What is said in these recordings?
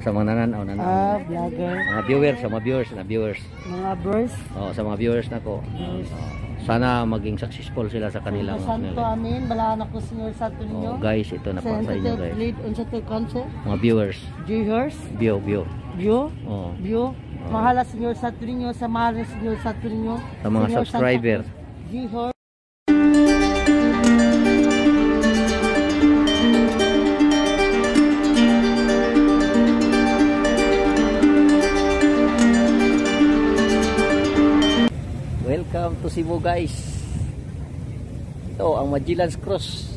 sa mga nananaw. Vlogger. Mga viewers, sa mga viewers. Mga viewers. Oh, sa mga viewers nako. Sana maging successful sila sa kanila. Santo amin. Balaan ako Senyor Santo ninyo. Oh, guys, ito na pa sa inyo guys. Mga viewers. View. Oh. View. Mahala Senyor Santo ninyo. Sa mahal ng Senyor Santo ninyo. Sa mga subscriber. Viewers. Welcome to Cebu guys. Ito ang Magellan's Cross.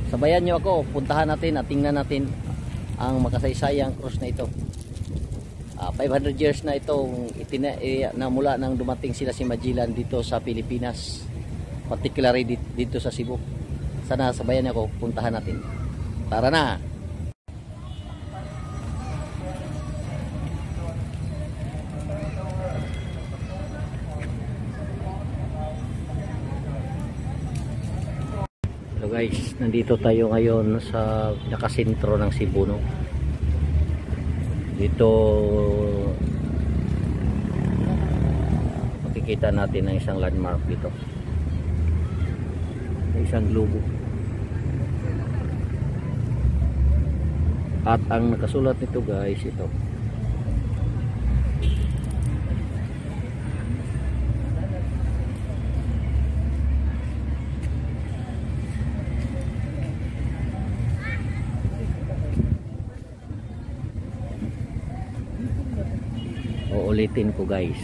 Sabayan nyo ako, puntahan natin at tingnan natin ang makasaysayang cross na ito. 500 years na itong na mula nang dumating sila si Magellan dito sa Pilipinas, particularly dito sa Cebu. Sana sabayan nyo ako, puntahan natin. Tara na. So guys, nandito tayo ngayon sa pinakasentro ng Cebu, no? Dito makikita natin ang isang landmark dito. Isang globo. At ang nakasulat nito guys, ito. Ulitin ko guys.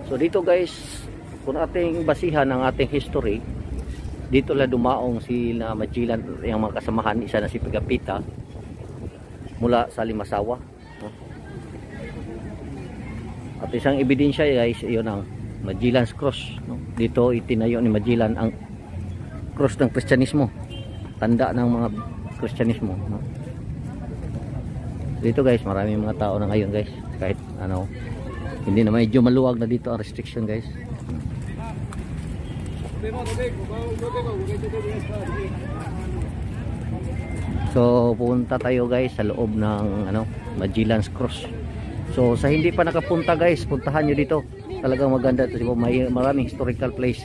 So dito guys, kung ating basihan ang ating history, dito la dumaong si Magellan, yung mga kasamahan, isa na si Pigapita mula sa Limasawa. At isang ebidensya guys, iyon ang Magellan's Cross, no? Dito itinayo ni Magellan ang cross ng Kristyanismo, tanda ng mga Kristyanismo, no? Dito guys, maraming mga tao na ngayon guys, kahit hindi na medyo maluwag na dito ang restriction guys. So punta tayo guys sa loob ng Magellan's Cross. So sa hindi pa nakapunta guys, puntahan nyo dito. Talagang maganda ito. May maraming historical place.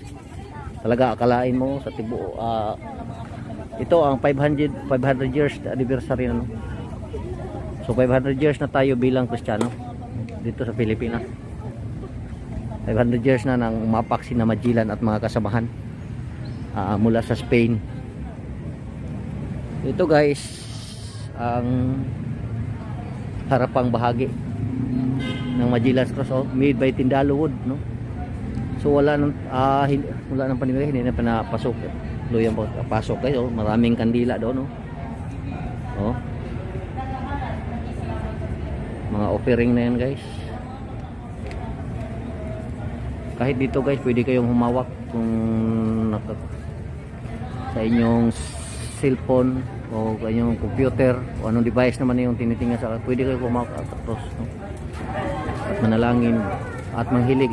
Talaga akalain mo sa Cebu, ito ang 500 years anniversary na, no? So 500 years na tayo bilang Kristiyano dito sa Pilipinas. 500 years na nang umapak si Magellan at mga kasamahan mula sa Spain. Ito guys ang harapang bahagi ng Magellan's Cross, made by Tindalo wood, no? So wala nang panimigay, hindi na pinapasok, luyang pasok guys. Maraming kandila doon, no? Mga offering na yan guys. Kahit dito guys, pwede kayong humawak kung sa inyong cellphone o inyong computer o anong device naman yung tinitingnan sa, pwede kayo humawak at cross, no? At manalangin at manghilig.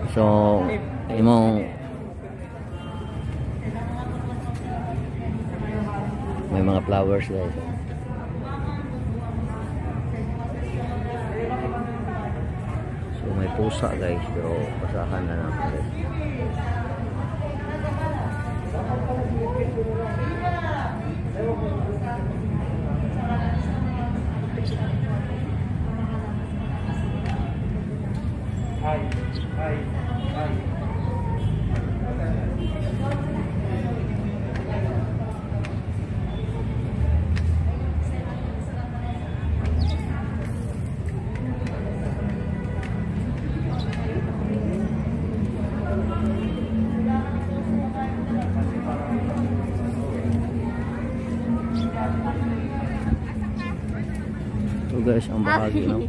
So imong may mga flowers guys. So may pusa guys, pero basahan na natin guys. guys ang bahagi, no?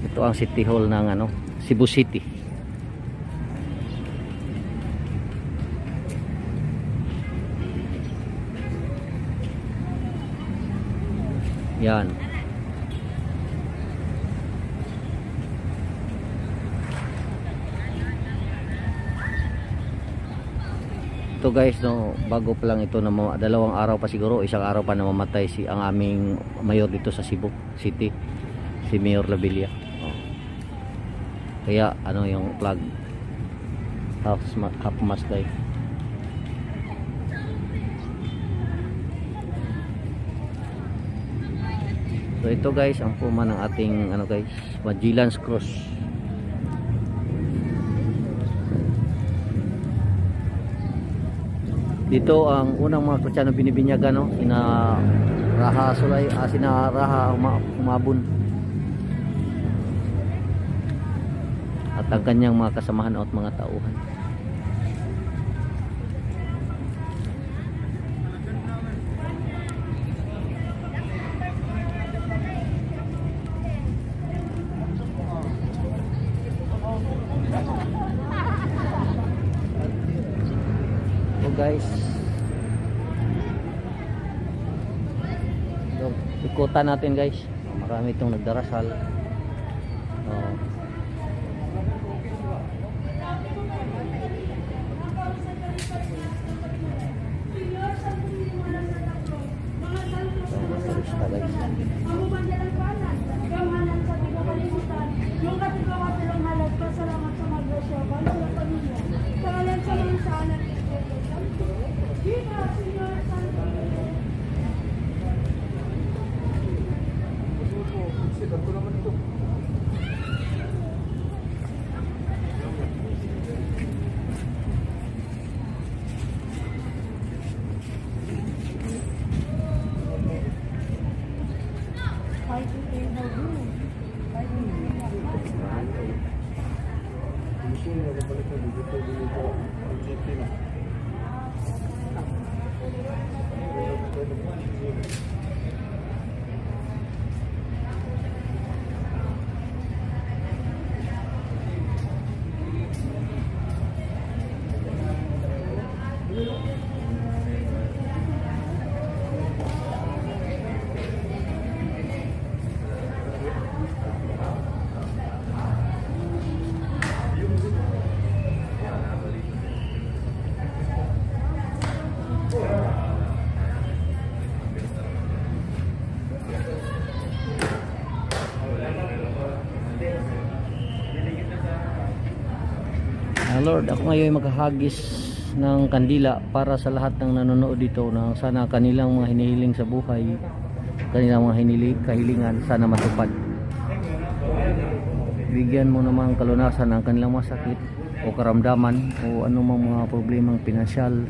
Ito ang City Hall ng ano, Cebu City. Yan. Ito guys, no, bago pa lang ito na dalawang araw pa siguro, isang araw pa na mamatay ang aming mayor dito sa Cebu City, si Mayor Labilia. Kaya ano yung flag half mast guys. So ito guys ang puma ng ating ano guys, Magellan's Cross. Dito ang unang mga Kristiyano binibinyagan, no? Sina Raha Sulay, sina Raha Umabon. At ang kanyang mga kasamahan at mga tauhan. Guys, so, ikutan natin guys, marami itong nagdarasal. Lord, ako ngayon maghahagis ng kandila para sa lahat ng nanonood dito na sana kanilang mga hinihiling sa buhay, kanilang mga kahilingan sana matupad. Bigyan mo naman kalunasan ang kanilang mga sakit o karamdaman o anumang mga problemang pinansyal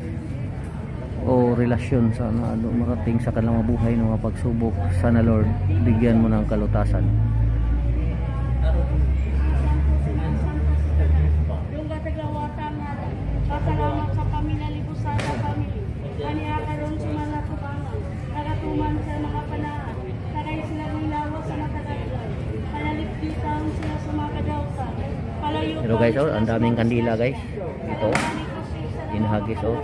o relasyon sana marating sa kanilang mga buhay ng mga pagsubok. Sana Lord, bigyan mo ng kalutasan. Salamat sa pamilya Libusan sa family. Kaniya karon sa mga tubangan. Nagatuman sa mga panaan. Sakay sila ng lawas sa nakadagdag. Palaligpitan sila sa mga kadawtan. Palayutan. Pero guys, oh, ang daming kandila guys. Ito. Inahagis oh.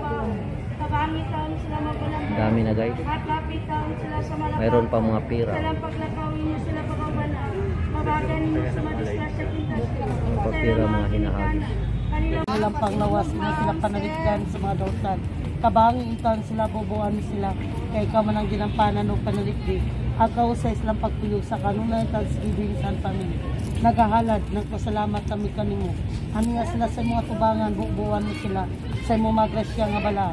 Kabangitan sila magulang. Ang dami na guys. At lapitan sila sa malapit. Mayroon pa mga pira. Salang paglakawin niyo sila pagkawalan. Mabagan niyo sa madisgrasya kintasyon. Papira mga hinahagis. Nilang panglawas na sila panaligdan sa mga dautan. Kabangi itan sila, bubuan sila. Kaya ka man ang ginampanan o panaligdi. Agaw sa islang pagpuyog sa kanunay Thanksgiving sa family. Nagahalad, nagpasalamat kami kanimo. Aniya sila sa mga tubangan, bubuan mo sila. Sa mga magrasya nga bala.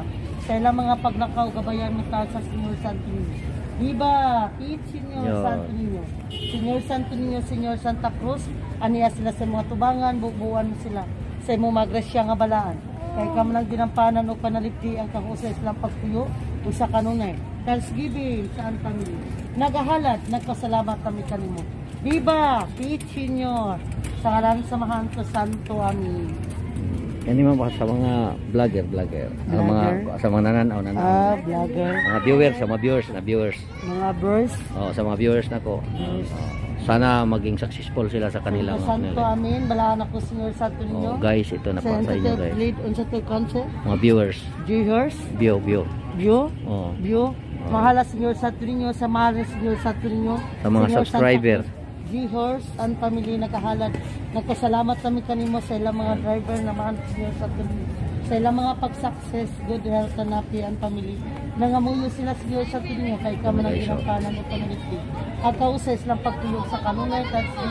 Sa ilang mga paglakaw, gabayan mo sa Señor Santo Niño. Diba? Eat Señor Santo Niño. Señor Santo Niño, Señor Santa Cruz. Aniya sila sa mga tubangan, bubuan mo sila. Sa imo magrasya nga balaan. Kaya ka man ang ginampanan o panaligdi ang kahusay silang pagpuyo o sa kanunay. Thanksgiving sa family. Nagahalad, nagpasalamat kami kanimo. Viva! Eat Señor! Sa ngalan sa Mahanto Santo. Amin. Yan naman pa sa mga vlogger. Sa mga nananaw. Vlogger. Mga viewers, sa mga viewers. Mga bros. Oh, sa mga viewers nako. Sana maging successful sila sa kanilang Santo amin, balaan ako Senyor Santo ninyo. Oh, guys, ito na pa sa inyo guys. Lead unsa to concept? Mga viewers. Viewers. View. View. Oh. View. Mahala Senyor Santo ninyo, sa mahal Senyor Santo ninyo. Sa mga subscriber. Viewers and family nakahalad. Nagpasalamat kami kanimo sa ilang mga driver na mahal Senyor Santo ninyo. Sa ilang mga pag-success, good health and happy and family. Nangamuyo sila Senyor Santo ninyo kay ka man ang ginampanan mo pamiliti. At kausay silang pagtulog sa kanunay at sa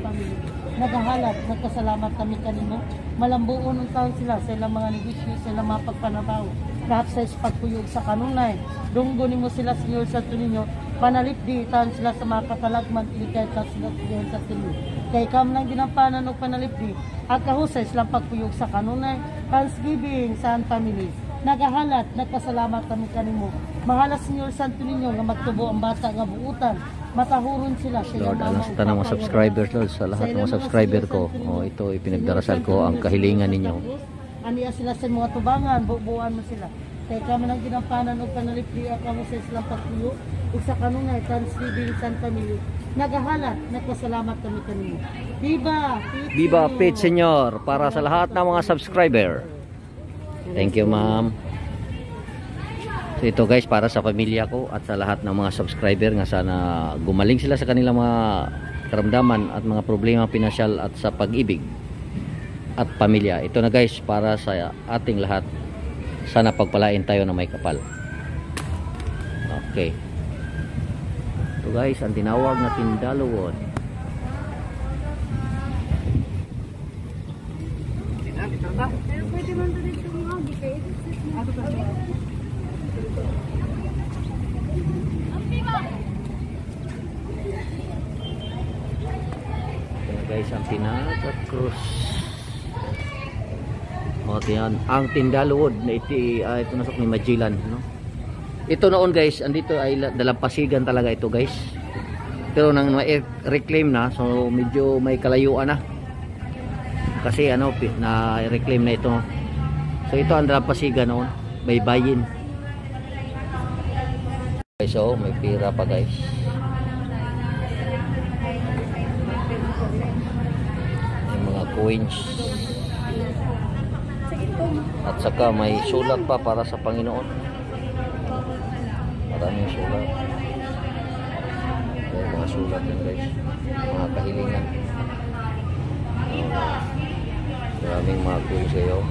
family. Nagahalat, nagpasalamat kami kanimo. Malambuon ng taon sila sa ilang mga negosyo, sa ilang mga pagpanabaw. Lahat sa pagtuyog sa kanunay. Dunggo nimo sila Senyor Santo ninyo. Panalipdi taon sila sa mga katalagman, ilikay taon sila Senyor Santo ninyo. Kay ka man ang ginampanan o panalipdi. At kahusay silang pagtuyog sa kanunay. Thanksgiving sa family. Nagahalat, nagpasalamat kami kanimo. Mahala Senyor Santo ninyo nga magtubo ang bata nga buutan. Matahuron sila. Lord, alam sa tanang mga subscribers, Lord, sa lahat ng mga subscriber ko. Oh, ito ipinagdarasal ko ang kahilingan ninyo. Aniya sila sa mga tubangan, bubuan mo sila. Kaya kami nang ginampanan o panalipdi at kamo sa silang pagtuyo. Isa kanunay, Thanksgiving sa family. Nagahalat, nagpasalamat kami kanimo. Viva Pete Senyor para sa lahat ng mga subscriber. Thank you, ma'am. So ito guys, para sa pamilya ko at sa lahat ng mga subscriber nga sana gumaling sila sa kanilang mga karamdaman at mga problema pinasyal at sa pag-ibig at pamilya. Ito na guys, para sa ating lahat. Sana pagpalain tayo na may kapal. Okay. Ito guys, ang tinawag na Tindalawod. Pwede man doon ito mga gikay. Ito guys, ang Tinagat Cruz. O, tiyan, ang Tindalawod na ito nasok ni Magellan, no? Ito noon guys, andito ay dalampasigan talaga ito guys. Pero nang reclaim na, so medyo may kalayuan na. Kasi ano, na reclaim na ito. So ito ang dalampasigan noon, may bayin. Guys, so may pira pa guys. May mga coins. At saka may sulat pa para sa Panginoon. Maraming sulat. May mga sulat yan guys. Mga kahilingan. Maraming mga coins kayo.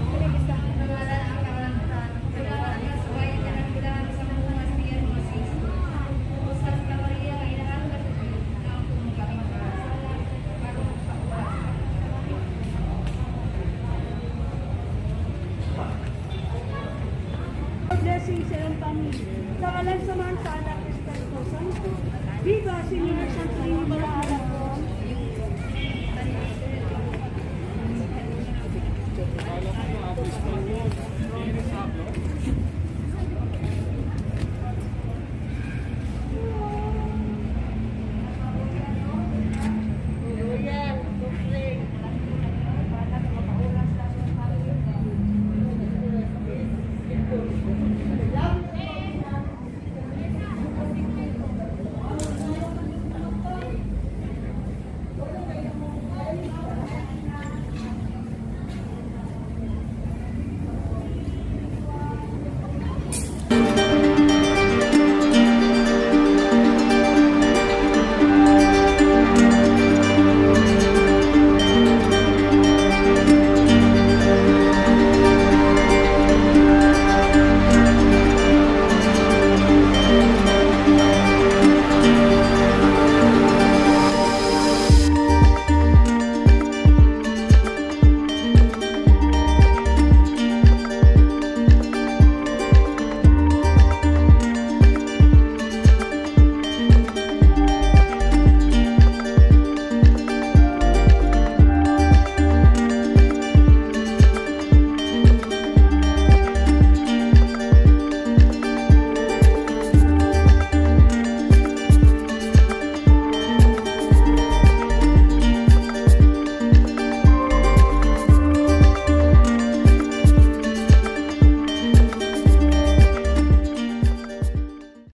Blessing sa iyong pamilya. Sa kalan samahan sa anak Espiritu Santo. Viva Senyor Santo Niño Balahan.